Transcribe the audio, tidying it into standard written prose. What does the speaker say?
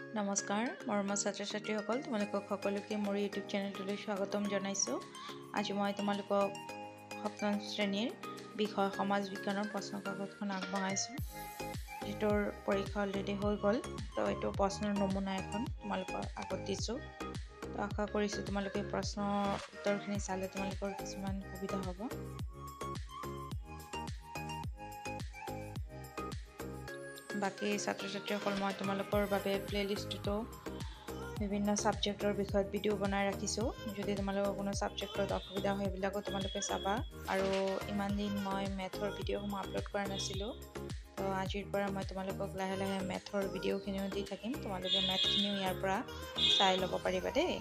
নমস্কাৰ মৰমৰ ছাত্ৰ ছাত্ৰীসকল, তোমালোকক সকলোকে মোৰ ইউটিউব চেনেলটোলৈ স্বাগতম জনাইছোঁ। আজি মই তোমালোকক সপ্তম শ্ৰেণীৰ বিষয় সমাজ বিজ্ঞানৰ প্ৰশ্ন কাকতখন আগবঢ়াইছোঁ, যিটোৰ পৰীক্ষা অলৰেডি হৈ গ'ল। তো এইটো প্ৰশ্নৰ নমুনা এখন তোমালোকৰ আগত দিছোঁ। তো আশা কৰিছোঁ তোমালোকে প্ৰশ্নৰ উত্তৰখিনি চালে তোমালোকৰ কিছুমান সুবিধা হ'ব। বাকী ছাত্ৰ ছাত্ৰীসকল, মই তোমালোকৰ বাবে প্লে'লিষ্টটো বিভিন্ন ছাবজেক্টৰ বিষয়ত ভিডিঅ' বনাই ৰাখিছোঁ। যদি তোমালোকৰ কোনো ছাবজেক্টত অসুবিধা হয় সেইবিলাকো তোমালোকে চাবা। আৰু ইমান দিন মই মেথৰ ভিডিঅ'সমূহ আপলোড কৰা নাছিলোঁ, তো আজিৰ পৰা মই তোমালোকক লাহে লাহে মেথৰ ভিডিঅ'খিনিও দি থাকিম। তোমালোকে মেথখিনিও ইয়াৰ পৰা চাই ল'ব পাৰিবা দেই।